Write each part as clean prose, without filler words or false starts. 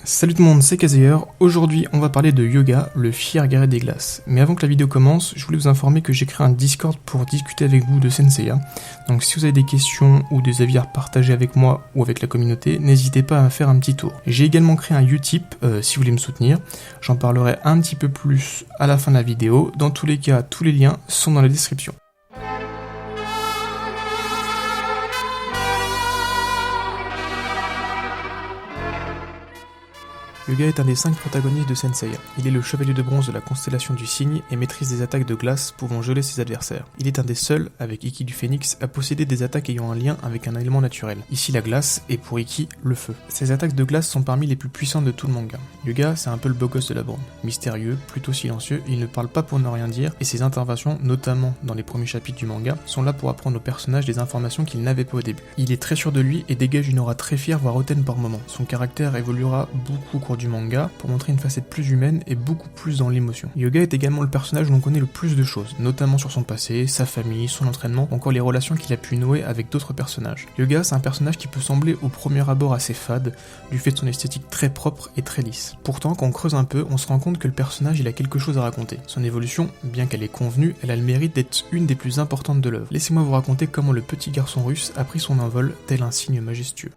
Salut tout le monde, c'est Kazeer. Aujourd'hui, on va parler de Yoga, le fier guerrier des glaces. Mais avant que la vidéo commence, je voulais vous informer que j'ai créé un Discord pour discuter avec vous de Senseiya. Donc si vous avez des questions ou des avis à partager avec moi ou avec la communauté, n'hésitez pas à faire un petit tour. J'ai également créé un Utip si vous voulez me soutenir. J'en parlerai un petit peu plus à la fin de la vidéo. Dans tous les cas, tous les liens sont dans la description. Yoga est un des 5 protagonistes de Senseiya. Il est le chevalier de bronze de la constellation du Cygne et maîtrise des attaques de glace pouvant geler ses adversaires. Il est un des seuls, avec Ikki du Phénix, à posséder des attaques ayant un lien avec un élément naturel. Ici la glace, et pour Ikki, le feu. Ses attaques de glace sont parmi les plus puissantes de tout le manga. Yoga, c'est un peu le beau gosse de la bande. Mystérieux, plutôt silencieux, il ne parle pas pour ne rien dire, et ses interventions, notamment dans les premiers chapitres du manga, sont là pour apprendre aux personnages des informations qu'ils n'avaient pas au début. Il est très sûr de lui et dégage une aura très fière voire hautaine par moment. Son caractère évoluera beaucoup au cours du manga pour montrer une facette plus humaine et beaucoup plus dans l'émotion. Yoga est également le personnage où l'on connaît le plus de choses, notamment sur son passé, sa famille, son entraînement, ou encore les relations qu'il a pu nouer avec d'autres personnages. Yoga, c'est un personnage qui peut sembler au premier abord assez fade, du fait de son esthétique très propre et très lisse. Pourtant, quand on creuse un peu, on se rend compte que le personnage il a quelque chose à raconter. Son évolution, bien qu'elle est convenue, elle a le mérite d'être une des plus importantes de l'œuvre. Laissez-moi vous raconter comment le petit garçon russe a pris son envol tel un signe majestueux.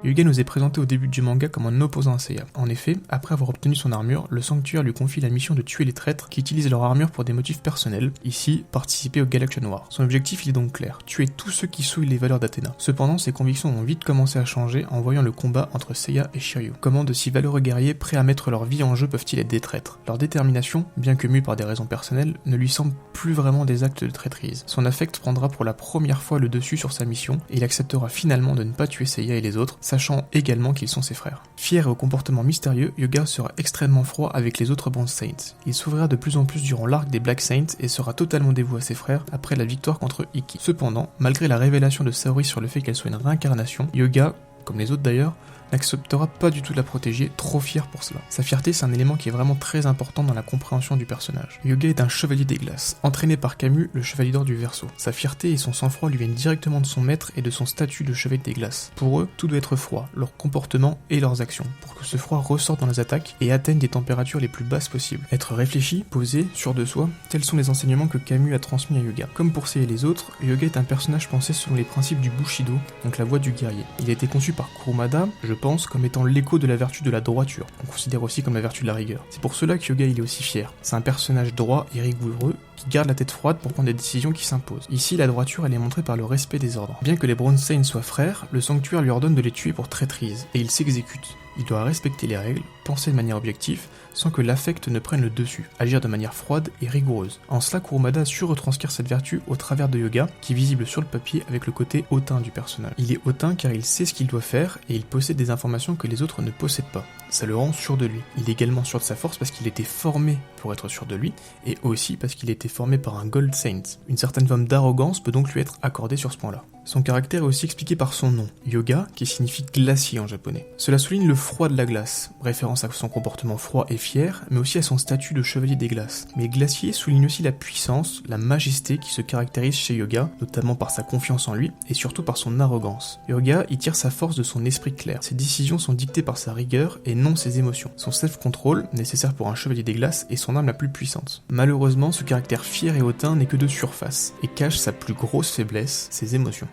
Yoga nous est présenté au début du manga comme un opposant à Seiya. En effet, après avoir obtenu son armure, le sanctuaire lui confie la mission de tuer les traîtres qui utilisent leur armure pour des motifs personnels, ici, participer au Galaxia Noir. Son objectif il est donc clair, tuer tous ceux qui souillent les valeurs d'Athéna. Cependant, ses convictions ont vite commencé à changer en voyant le combat entre Seiya et Shiryu. Comment de si valeureux guerriers prêts à mettre leur vie en jeu peuvent-ils être des traîtres? Leur détermination, bien que mue par des raisons personnelles, ne lui semble plus vraiment des actes de traîtrise. Son affect prendra pour la première fois le dessus sur sa mission, et il acceptera finalement de ne pas tuer Seiya et les autres, sachant également qu'ils sont ses frères. Fier et au comportement mystérieux, Yoga sera extrêmement froid avec les autres Bronze Saints. Il s'ouvrira de plus en plus durant l'arc des Black Saints et sera totalement dévoué à ses frères après la victoire contre Ikki. Cependant, malgré la révélation de Saori sur le fait qu'elle soit une réincarnation, Yoga, comme les autres d'ailleurs, n'acceptera pas du tout de la protéger, trop fier pour cela. Sa fierté, c'est un élément qui est vraiment très important dans la compréhension du personnage. Yoga est un chevalier des glaces, entraîné par Camus, le chevalier d'or du Verseau. Sa fierté et son sang-froid lui viennent directement de son maître et de son statut de chevalier des glaces. Pour eux, tout doit être froid, leur comportement et leurs actions, pour que ce froid ressorte dans les attaques et atteigne des températures les plus basses possibles. Être réfléchi, posé, sûr de soi, tels sont les enseignements que Camus a transmis à Yoga. Comme pour Seiya et les autres, Yoga est un personnage pensé selon les principes du Bushido, donc la voie du guerrier. Il a été conçu par Kurumada, je pense, comme étant l'écho de la vertu de la droiture, qu'on considère aussi comme la vertu de la rigueur. C'est pour cela que Yoga il est aussi fier. C'est un personnage droit et rigoureux qui garde la tête froide pour prendre des décisions qui s'imposent. Ici, la droiture elle est montrée par le respect des ordres. Bien que les Bronze Saints soient frères, le sanctuaire lui ordonne de les tuer pour traîtrise, et il s'exécute. Il doit respecter les règles, penser de manière objective, sans que l'affect ne prenne le dessus, agir de manière froide et rigoureuse. En cela, Kurumada a su retranscrire cette vertu au travers de Yoga, qui est visible sur le papier avec le côté hautain du personnage. Il est hautain car il sait ce qu'il doit faire et il possède des informations que les autres ne possèdent pas. Ça le rend sûr de lui. Il est également sûr de sa force parce qu'il était formé pour être sûr de lui, et aussi parce qu'il était formé par un Gold Saint. Une certaine forme d'arrogance peut donc lui être accordée sur ce point-là. Son caractère est aussi expliqué par son nom, Yoga, qui signifie glacier en japonais. Cela souligne le froid de la glace, référence à son comportement froid et fier, mais aussi à son statut de chevalier des glaces. Mais glacier souligne aussi la puissance, la majesté qui se caractérise chez Yoga, notamment par sa confiance en lui, et surtout par son arrogance. Yoga y tire sa force de son esprit clair. Ses décisions sont dictées par sa rigueur et non ses émotions. Son self-control, nécessaire pour un chevalier des glaces, est son arme la plus puissante. Malheureusement, ce caractère fier et hautain n'est que de surface, et cache sa plus grosse faiblesse, ses émotions.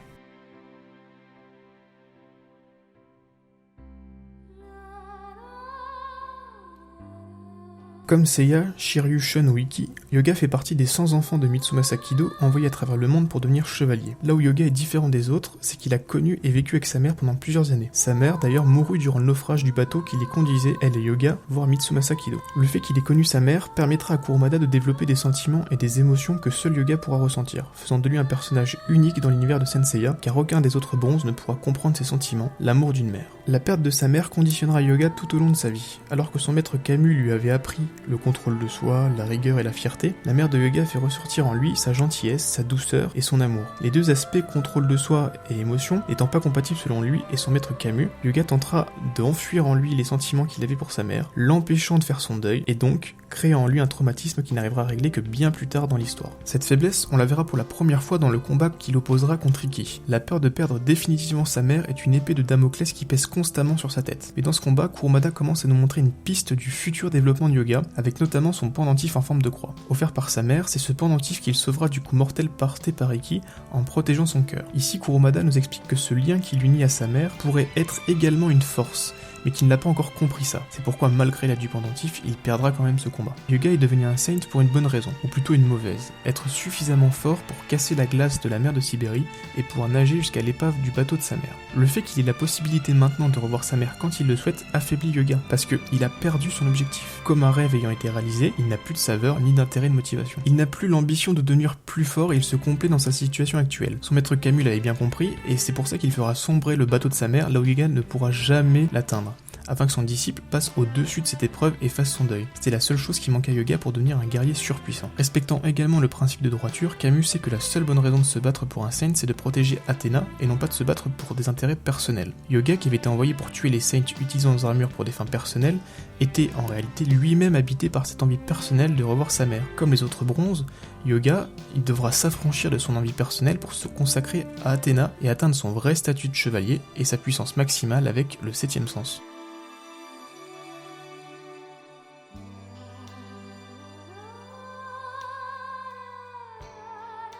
Comme Seiya, Shiryu, Shun ou Ikki, Yoga fait partie des 100 enfants de Mitsumasa Kido envoyés à travers le monde pour devenir chevalier. Là où Yoga est différent des autres, c'est qu'il a connu et vécu avec sa mère pendant plusieurs années. Sa mère d'ailleurs mourut durant le naufrage du bateau qui les conduisait, elle et Yoga, voir Mitsumasa Kido. Le fait qu'il ait connu sa mère permettra à Kurumada de développer des sentiments et des émotions que seul Yoga pourra ressentir, faisant de lui un personnage unique dans l'univers de Senseiya, car aucun des autres bronzes ne pourra comprendre ses sentiments, l'amour d'une mère. La perte de sa mère conditionnera Yoga tout au long de sa vie, alors que son maître Camus lui avait appris le contrôle de soi, la rigueur et la fierté, la mère de Yoga fait ressortir en lui sa gentillesse, sa douceur et son amour. Les deux aspects, contrôle de soi et émotion, étant pas compatibles selon lui et son maître Camus, Yoga tentera d'enfuir en lui les sentiments qu'il avait pour sa mère, l'empêchant de faire son deuil, et donc créant en lui un traumatisme qui n'arrivera à régler que bien plus tard dans l'histoire. Cette faiblesse, on la verra pour la première fois dans le combat qu'il opposera contre Ikki. La peur de perdre définitivement sa mère est une épée de Damoclès qui pèse constamment sur sa tête. Mais dans ce combat, Kurumada commence à nous montrer une piste du futur développement du yoga, avec notamment son pendentif en forme de croix. Offert par sa mère, c'est ce pendentif qu'il sauvera du coup mortel porté par Ikki en protégeant son cœur. Ici, Kurumada nous explique que ce lien qui l'unit à sa mère pourrait être également une force, mais qui n'a pas encore compris ça. C'est pourquoi, malgré l'aide du pendentif, il perdra quand même ce combat. Yoga est devenu un saint pour une bonne raison, ou plutôt une mauvaise. Être suffisamment fort pour casser la glace de la mer de Sibérie et pouvoir nager jusqu'à l'épave du bateau de sa mère. Le fait qu'il ait la possibilité maintenant de revoir sa mère quand il le souhaite affaiblit Yoga, parce qu'il a perdu son objectif. Comme un rêve ayant été réalisé, il n'a plus de saveur ni d'intérêt de motivation. Il n'a plus l'ambition de devenir plus fort et il se complaît dans sa situation actuelle. Son maître Camus l'avait bien compris, et c'est pour ça qu'il fera sombrer le bateau de sa mère là où Yoga ne pourra jamais l'atteindre, afin que son disciple passe au-dessus de cette épreuve et fasse son deuil. C'était la seule chose qui manquait à Yoga pour devenir un guerrier surpuissant. Respectant également le principe de droiture, Camus sait que la seule bonne raison de se battre pour un saint, c'est de protéger Athéna et non pas de se battre pour des intérêts personnels. Yoga, qui avait été envoyé pour tuer les saints utilisant leurs armures pour des fins personnelles, était en réalité lui-même habité par cette envie personnelle de revoir sa mère. Comme les autres bronzes, Yoga, il devra s'affranchir de son envie personnelle pour se consacrer à Athéna et atteindre son vrai statut de chevalier et sa puissance maximale avec le 7ème sens.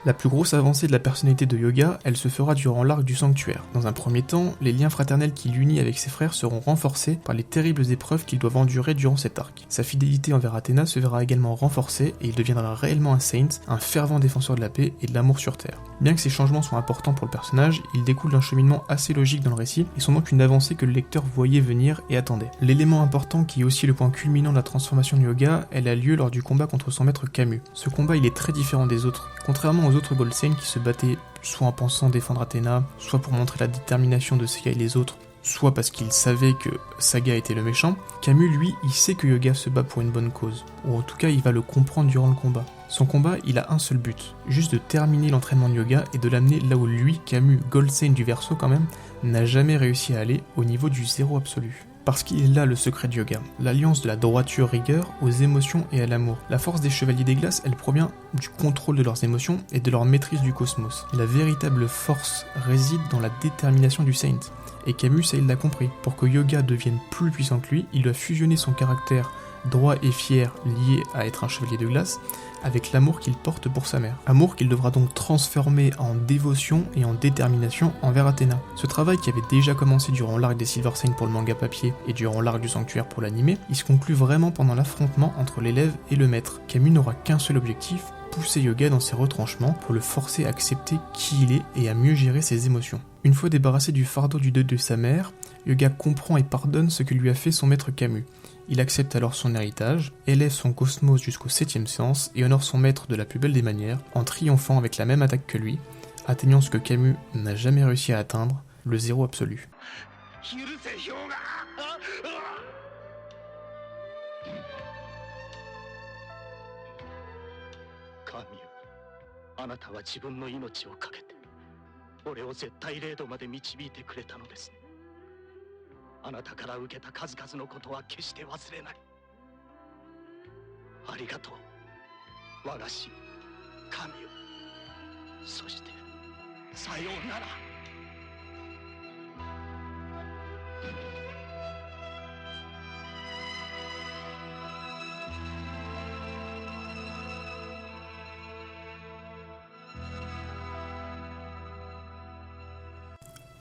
La plus grosse avancée de la personnalité de Yoga, elle se fera durant l'arc du sanctuaire. Dans un premier temps, les liens fraternels qui l'unissent avec ses frères seront renforcés par les terribles épreuves qu'ils doivent endurer durant cet arc. Sa fidélité envers Athéna se verra également renforcée et il deviendra réellement un saint, un fervent défenseur de la paix et de l'amour sur Terre. Bien que ces changements soient importants pour le personnage, ils découlent d'un cheminement assez logique dans le récit et sont donc une avancée que le lecteur voyait venir et attendait. L'élément important qui est aussi le point culminant de la transformation de Yoga, elle a lieu lors du combat contre son maître Camus. Ce combat, il est très différent des autres. Contrairement aux autres Gold Saints qui se battaient soit en pensant défendre Athéna, soit pour montrer la détermination de Seiya et les autres, soit parce qu'il savait que Saga était le méchant, Camus, lui, il sait que Yoga se bat pour une bonne cause, ou en tout cas il va le comprendre durant le combat. Son combat, il a un seul but, juste de terminer l'entraînement de Yoga et de l'amener là où lui, Camus, Gold Saint du Verseau quand même, n'a jamais réussi à aller, au niveau du zéro absolu. Parce qu'il est là le secret du yoga, l'alliance de la droiture rigueur aux émotions et à l'amour. La force des chevaliers des glaces, elle provient du contrôle de leurs émotions et de leur maîtrise du cosmos. La véritable force réside dans la détermination du saint. Et Camus, ça il l'a compris. Pour que Yoga devienne plus puissant que lui, il doit fusionner son caractère droit et fier lié à être un chevalier de glace avec l'amour qu'il porte pour sa mère. Amour qu'il devra donc transformer en dévotion et en détermination envers Athéna. Ce travail qui avait déjà commencé durant l'arc des Silver Saints pour le manga papier et durant l'arc du sanctuaire pour l'animé, il se conclut vraiment pendant l'affrontement entre l'élève et le maître. Camus n'aura qu'un seul objectif, pousser Yoga dans ses retranchements pour le forcer à accepter qui il est et à mieux gérer ses émotions. Une fois débarrassé du fardeau du deuil de sa mère, Yoga comprend et pardonne ce que lui a fait son maître Camus. Il accepte alors son héritage, élève son cosmos jusqu'au 7ème sens et honore son maître de la plus belle des manières, en triomphant avec la même attaque que lui, atteignant ce que Camus n'a jamais réussi à atteindre, le zéro absolu. あなたは自分の命をかけて俺を絶対0度まで導いてくれたのですね。あなたから受けた数々のことは決して忘れない。ありがとう我が師神よ。そしてさようなら。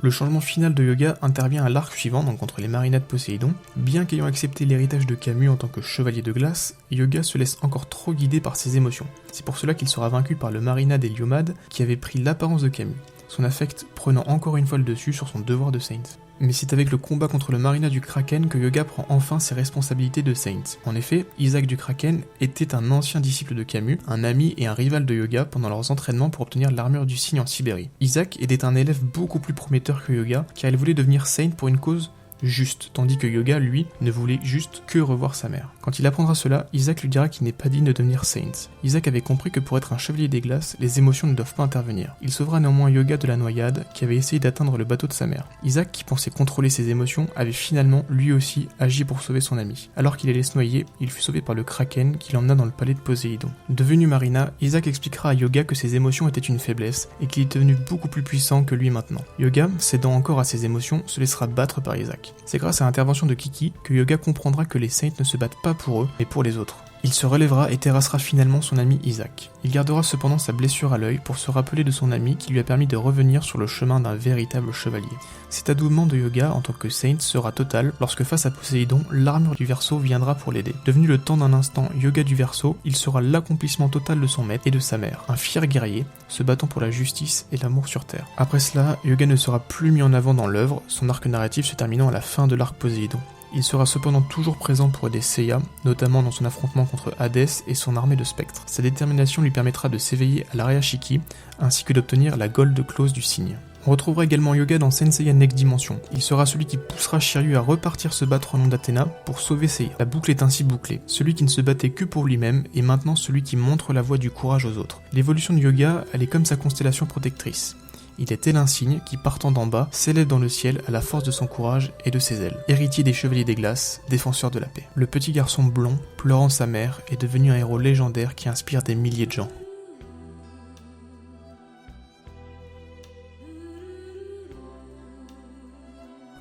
Le changement final de Yoga intervient à l'arc suivant, donc contre les Marina de Poséidon. Bien qu'ayant accepté l'héritage de Camus en tant que chevalier de glace, Yoga se laisse encore trop guider par ses émotions. C'est pour cela qu'il sera vaincu par le Marina d'Héliomade qui avait pris l'apparence de Camus, son affect prenant encore une fois le dessus sur son devoir de saint. Mais c'est avec le combat contre le Marina du Kraken que Yoga prend enfin ses responsabilités de saint. En effet, Isaac du Kraken était un ancien disciple de Camus, un ami et un rival de Yoga pendant leurs entraînements pour obtenir l'armure du cygne en Sibérie. Isaac était un élève beaucoup plus prometteur que Yoga, car il voulait devenir saint pour une cause juste, tandis que Yoga, lui, ne voulait juste que revoir sa mère. Quand il apprendra cela, Isaac lui dira qu'il n'est pas digne de devenir Saint. Isaac avait compris que pour être un chevalier des glaces, les émotions ne doivent pas intervenir. Il sauvera néanmoins Yoga de la noyade, qui avait essayé d'atteindre le bateau de sa mère. Isaac, qui pensait contrôler ses émotions, avait finalement, lui aussi, agi pour sauver son ami. Alors qu'il allait se noyer, il fut sauvé par le Kraken qui l'emmena dans le palais de Poséidon. Devenu Marina, Isaac expliquera à Yoga que ses émotions étaient une faiblesse, et qu'il est devenu beaucoup plus puissant que lui maintenant. Yoga, cédant encore à ses émotions, se laissera battre par Isaac. C'est grâce à l'intervention de Kiki que Yoga comprendra que les Saints ne se battent pas pour eux, mais pour les autres. Il se relèvera et terrassera finalement son ami Isaac. Il gardera cependant sa blessure à l'œil pour se rappeler de son ami qui lui a permis de revenir sur le chemin d'un véritable chevalier. Cet adoubement de Yoga en tant que Saint sera total lorsque face à Poséidon, l'armure du Verseau viendra pour l'aider. Devenu le temps d'un instant Yoga du Verseau, il sera l'accomplissement total de son maître et de sa mère, un fier guerrier, se battant pour la justice et l'amour sur Terre. Après cela, Yoga ne sera plus mis en avant dans l'œuvre, son arc narratif se terminant à la fin de l'arc Poséidon. Il sera cependant toujours présent pour aider Seiya, notamment dans son affrontement contre Hadès et son armée de spectres. Sa détermination lui permettra de s'éveiller à l'Ariashiki, ainsi que d'obtenir la Gold Clause du cygne. On retrouvera également Yoga dans Senseiya Next Dimension. Il sera celui qui poussera Shiryu à repartir se battre au nom d'Athéna pour sauver Seiya. La boucle est ainsi bouclée. Celui qui ne se battait que pour lui-même est maintenant celui qui montre la voie du courage aux autres. L'évolution de Yoga, elle est comme sa constellation protectrice. Il est tel un cygne qui, partant d'en bas, s'élève dans le ciel à la force de son courage et de ses ailes. Héritier des Chevaliers des Glaces, défenseur de la paix. Le petit garçon blond, pleurant sa mère, est devenu un héros légendaire qui inspire des milliers de gens.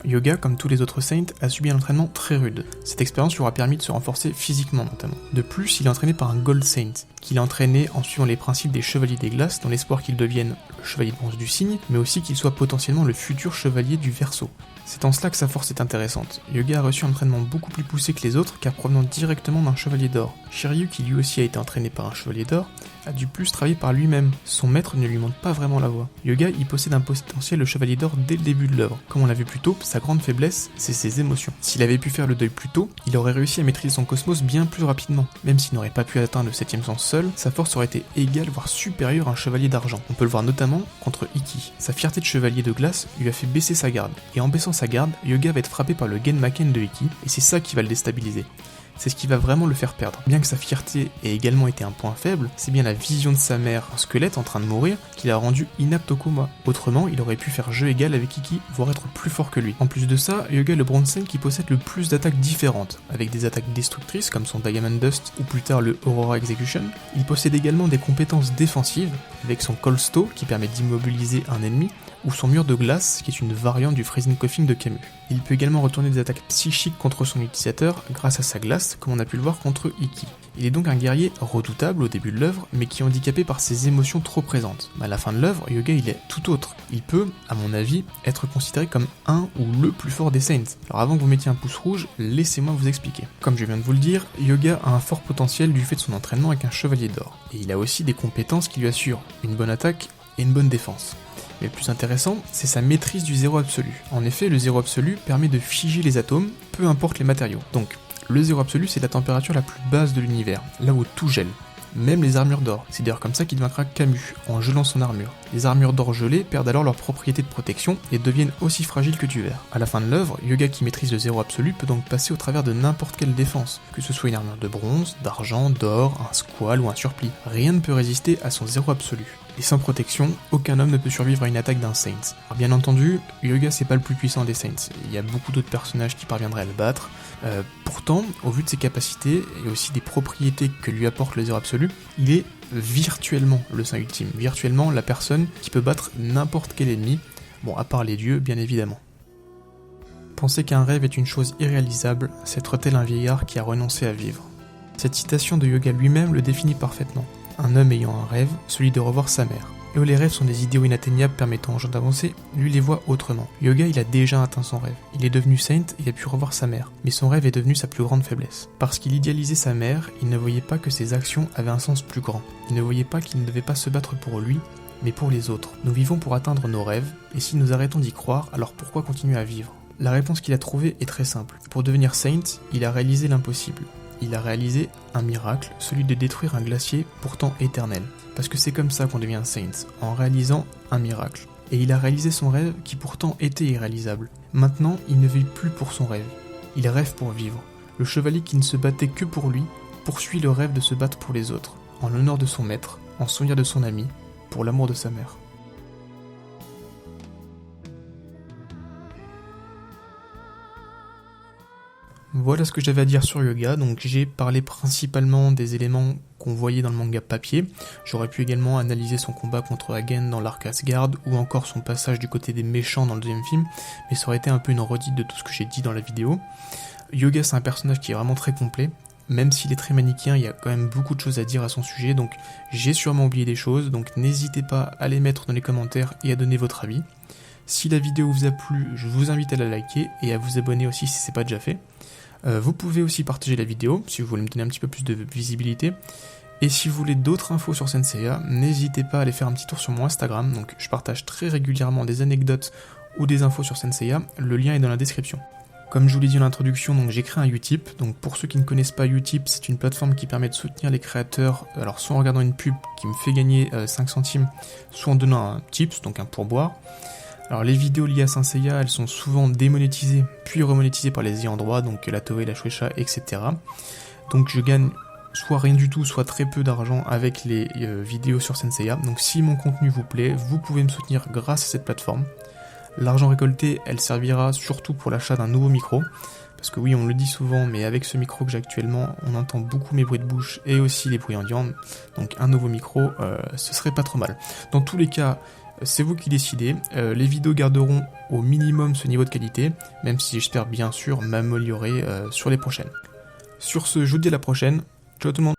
Yoga, comme tous les autres Saints, a subi un entraînement très rude. Cette expérience lui aura permis de se renforcer physiquement notamment. De plus, il est entraîné par un Gold Saint, qui l'a entraîné en suivant les principes des Chevaliers des Glaces dans l'espoir qu'il devienne le Chevalier de Bronze du Cygne, mais aussi qu'il soit potentiellement le futur Chevalier du Verseau. C'est en cela que sa force est intéressante. Yoga a reçu un entraînement beaucoup plus poussé que les autres car provenant directement d'un Chevalier d'Or. Shiryu, qui lui aussi a été entraîné par un Chevalier d'Or, a dû plus travailler par lui-même. Son maître ne lui montre pas vraiment la voie. Yoga y possède un potentiel de Chevalier d'Or dès le début de l'œuvre. Comme on l'a vu plus tôt, sa grande faiblesse, c'est ses émotions. S'il avait pu faire le deuil plus tôt, il aurait réussi à maîtriser son cosmos bien plus rapidement. Même s'il n'aurait pas pu atteindre le 7ème sens seul, sa force aurait été égale voire supérieure à un Chevalier d'Argent. On peut le voir notamment contre Ikki. Sa fierté de Chevalier de Glace lui a fait baisser sa garde. Et en baissant sa garde, Yoga va être frappé par le Genmaken de Ikki, et c'est ça qui va le déstabiliser. C'est ce qui va vraiment le faire perdre. Bien que sa fierté ait également été un point faible, c'est bien la vision de sa mère, un squelette en train de mourir, qui l'a rendu inapte au combat. Autrement, il aurait pu faire jeu égal avec Ikki, voire être plus fort que lui. En plus de ça, Yoga est le Bronze Saint qui possède le plus d'attaques différentes, avec des attaques destructrices comme son Diamond Dust ou plus tard le Aurora Execution. Il possède également des compétences défensives, avec son Cold Stow qui permet d'immobiliser un ennemi, ou son mur de glace qui est une variante du Freezing Coughing de Camus. Il peut également retourner des attaques psychiques contre son utilisateur grâce à sa glace, comme on a pu le voir contre Ikki. Il est donc un guerrier redoutable au début de l'œuvre, mais qui est handicapé par ses émotions trop présentes. À la fin de l'œuvre, Yoga il est tout autre. Il peut, à mon avis, être considéré comme un ou le plus fort des Saints. Alors avant que vous mettiez un pouce rouge, laissez-moi vous expliquer. Comme je viens de vous le dire, Yoga a un fort potentiel du fait de son entraînement avec un Chevalier d'Or. Et il a aussi des compétences qui lui assurent une bonne attaque et une bonne défense. Mais le plus intéressant, c'est sa maîtrise du zéro absolu. En effet, le zéro absolu permet de figer les atomes, peu importe les matériaux. Donc, le zéro absolu, c'est la température la plus basse de l'univers, là où tout gèle. Même les armures d'or. C'est d'ailleurs comme ça qu'il vaincra Camus, en gelant son armure. Les armures d'or gelées perdent alors leur propriété de protection et deviennent aussi fragiles que du verre. À la fin de l'œuvre, Yoga qui maîtrise le zéro absolu peut donc passer au travers de n'importe quelle défense, que ce soit une armure de bronze, d'argent, d'or, un squal ou un surplis. Rien ne peut résister à son zéro absolu. Et sans protection, aucun homme ne peut survivre à une attaque d'un Saint. Alors bien entendu, Yoga c'est pas le plus puissant des Saints. Il y a beaucoup d'autres personnages qui parviendraient à le battre. Pourtant, au vu de ses capacités et aussi des propriétés que lui apporte le zéro absolu, il est virtuellement le Saint ultime, virtuellement la personne qui peut battre n'importe quel ennemi, bon à part les dieux bien évidemment. Penser qu'un rêve est une chose irréalisable, c'est être tel un vieillard qui a renoncé à vivre. Cette citation de Yoga lui-même le définit parfaitement. Un homme ayant un rêve, celui de revoir sa mère. Et où les rêves sont des idéaux inatteignables permettant aux gens d'avancer, lui les voit autrement. Yoga il a déjà atteint son rêve. Il est devenu Saint et a pu revoir sa mère. Mais son rêve est devenu sa plus grande faiblesse. Parce qu'il idéalisait sa mère, il ne voyait pas que ses actions avaient un sens plus grand. Il ne voyait pas qu'il ne devait pas se battre pour lui, mais pour les autres. Nous vivons pour atteindre nos rêves, et si nous arrêtons d'y croire, alors pourquoi continuer à vivre ? La réponse qu'il a trouvée est très simple. Pour devenir Saint, il a réalisé l'impossible. Il a réalisé un miracle, celui de détruire un glacier pourtant éternel. Parce que c'est comme ça qu'on devient Saint, en réalisant un miracle. et il a réalisé son rêve qui pourtant était irréalisable. Maintenant, il ne vit plus pour son rêve, il rêve pour vivre. Le chevalier qui ne se battait que pour lui poursuit le rêve de se battre pour les autres, en l'honneur de son maître, en souvenir de son ami, pour l'amour de sa mère. Voilà ce que j'avais à dire sur Yoga, donc j'ai parlé principalement des éléments qu'on voyait dans le manga papier. J'aurais pu également analyser son combat contre Hagen dans l'Arc Asgard, ou encore son passage du côté des méchants dans le deuxième film, mais ça aurait été un peu une redite de tout ce que j'ai dit dans la vidéo. Yoga, c'est un personnage qui est vraiment très complet, même s'il est très manichéen, il y a quand même beaucoup de choses à dire à son sujet, donc j'ai sûrement oublié des choses, donc n'hésitez pas à les mettre dans les commentaires et à donner votre avis. Si la vidéo vous a plu, je vous invite à la liker et à vous abonner aussi si ce n'est pas déjà fait. Vous pouvez aussi partager la vidéo si vous voulez me donner un petit peu plus de visibilité. Et si vous voulez d'autres infos sur Saint Seiya, n'hésitez pas à aller faire un petit tour sur mon Instagram. Donc je partage très régulièrement des anecdotes ou des infos sur Saint Seiya. Le lien est dans la description. Comme je vous l'ai dit en introduction, donc j'ai créé un Utip. Donc pour ceux qui ne connaissent pas Utip, c'est une plateforme qui permet de soutenir les créateurs. Alors soit en regardant une pub qui me fait gagner 5 centimes, soit en donnant un tips, donc un pourboire. Alors les vidéos liées à Saint Seiya, elles sont souvent démonétisées, puis remonétisées par les ayants droit, donc la Toei, la Shueisha, etc. Donc je gagne soit rien du tout, soit très peu d'argent avec les vidéos sur Saint Seiya. Donc si mon contenu vous plaît, vous pouvez me soutenir grâce à cette plateforme. L'argent récolté, elle servira surtout pour l'achat d'un nouveau micro. Parce que oui, on le dit souvent, mais avec ce micro que j'ai actuellement, on entend beaucoup mes bruits de bouche et aussi les bruits ambiants. Donc un nouveau micro, ce serait pas trop mal. Dans tous les cas, c'est vous qui décidez. Les vidéos garderont au minimum ce niveau de qualité, même si j'espère bien sûr m'améliorer sur les prochaines. Sur ce, je vous dis à la prochaine. Ciao tout le monde.